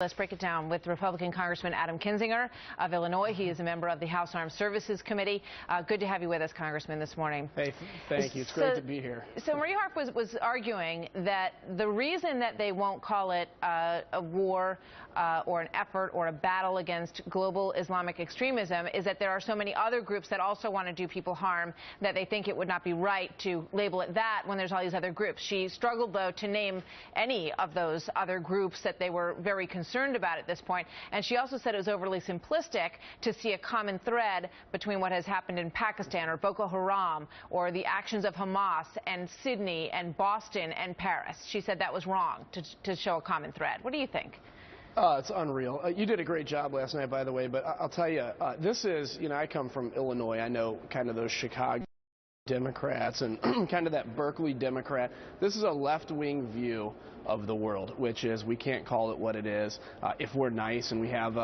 Let's break it down with Republican Congressman Adam Kinzinger of Illinois. He is a member of the House Armed Services Committee. Good to have you with us, Congressman, this morning. Hey, thank you. It's great to be here. So Marie Harp was arguing that the reason that they won't call it a war or an effort or a battle against global Islamic extremism is that there are so many other groups that also want to do people harm that they think it would not be right to label it that when there's all these other groups. She struggled, though, to name any of those other groups that they were very concerned about at this point. And she also said it was overly simplistic to see a common thread between what has happened in Pakistan or Boko Haram or the actions of Hamas and Sydney and Boston and Paris. She said that was wrong to show a common thread. What do you think? It's unreal. You did a great job last night, by the way, but I'll tell you, this is, I come from Illinois. I know kind of those Chicago Democrats and kind of that Berkeley Democrat. This is a left-wing view of the world, which is we can't call it what it is. If we're nice and we have,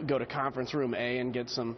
go to conference room A and get some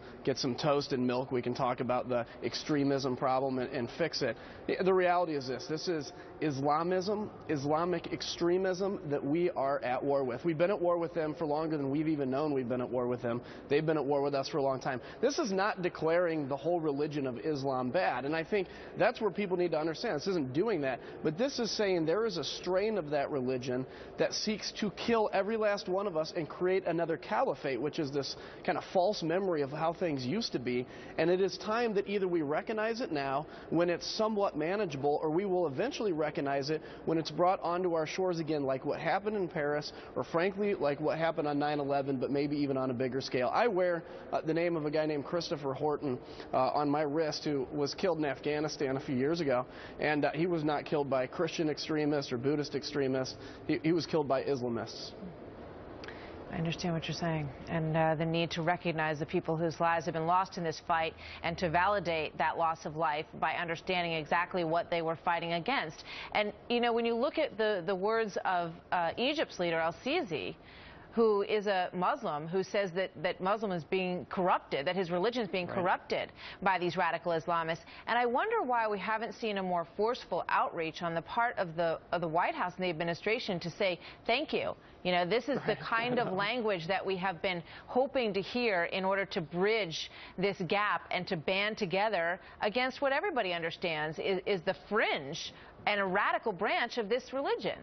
toast and milk, we can talk about the extremism problem and fix it. The reality is this. This is Islamism, Islamic extremism that we are at war with. We've been at war with them for longer than we've even known we've been at war with them. They've been at war with us for a long time. This is not declaring the whole religion of Islam bad, and I think that's where people need to understand. This isn't doing that, but this is saying there is a strain of that religion that seeks to kill every last one of us and create another caliphate, which is this kind of false memory of how things used to be. And it is time that either we recognize it now when it's somewhat manageable, or we will eventually recognize it when it's brought onto our shores again, like what happened in Paris, or frankly like what happened on 9/11, but maybe even on a bigger scale. I wear the name of a guy named Christopher Horton on my wrist, who was killed in Afghanistan a few years ago, and he was not killed by Christian extremists or Buddhist extremists. He was killed by Islamists. I understand what you're saying, and the need to recognize the people whose lives have been lost in this fight and to validate that loss of life by understanding exactly what they were fighting against. And, when you look at the words of Egypt's leader, al-Sisi, who is a Muslim, who says that Muslim is being corrupted, that his religion is being corrupted by these radical Islamists. And I wonder why we haven't seen a more forceful outreach on the part of the White House and the administration to say, thank you. This is the kind of language that we have been hoping to hear in order to bridge this gap and to band together against what everybody understands is the fringe and a radical branch of this religion.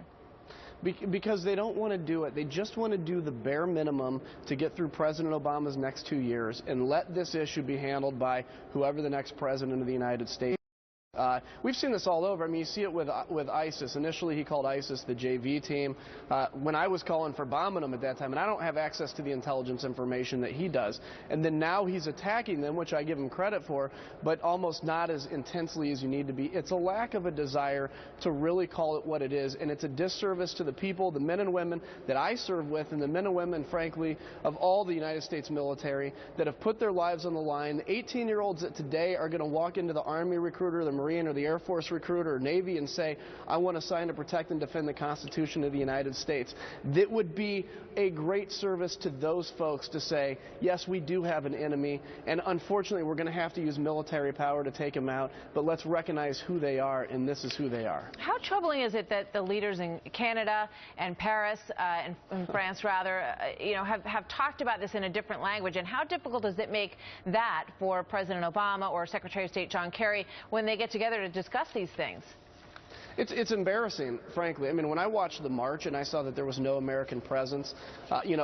Because they don't want to do it. They just want to do the bare minimum to get through President Obama's next 2 years and let this issue be handled by whoever the next president of the United States. We've seen this all over. I mean, you see it with ISIS. Initially, he called ISIS the JV team. When I was calling for bombing them at that time, and I don't have access to the intelligence information that he does. And then now he's attacking them, which I give him credit for, but almost not as intensely as you need to be. It's a lack of a desire to really call it what it is, and it's a disservice to the people, the men and women that I serve with, and the men and women, frankly, of all the United States military that have put their lives on the line. The 18-year-olds that today are going to walk into the Army recruiter, the Marine or the Air Force recruiter or Navy and say, I want to sign to protect and defend the Constitution of the United States. That would be a great service to those folks to say, yes, we do have an enemy, and unfortunately we're going to have to use military power to take them out, but let's recognize who they are, and this is who they are. How troubling is it that the leaders in Canada and Paris, and France rather, have talked about this in a different language, and how difficult does it make that for President Obama or Secretary of State John Kerry when they get together to discuss these things? It's embarrassing, frankly. I mean, when I watched the march and I saw that there was no American presence,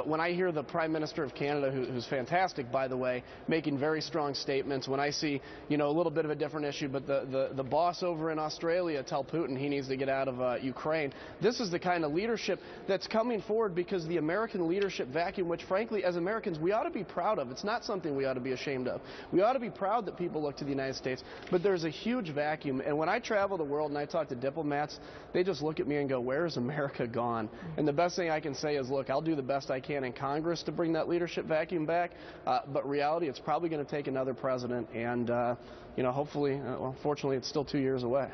when I hear the Prime Minister of Canada, who's fantastic, by the way, making very strong statements, when I see, a little bit of a different issue, but the boss over in Australia tell Putin he needs to get out of Ukraine, this is the kind of leadership that's coming forward because the American leadership vacuum, which, frankly, as Americans, we ought to be proud of. It's not something we ought to be ashamed of. We ought to be proud that people look to the United States, but there's a huge vacuum, and when I travel the world and I talk to diplomats, they just look at me and go, where is America gone? And the best thing I can say is, look, I'll do the best I can in Congress to bring that leadership vacuum back, but reality, it's probably going to take another president, and hopefully, fortunately, it's still 2 years away.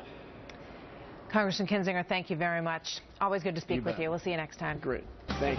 Congressman Kinzinger, thank you very much. Always good to speak with you. We'll see you next time. Great. Thank you.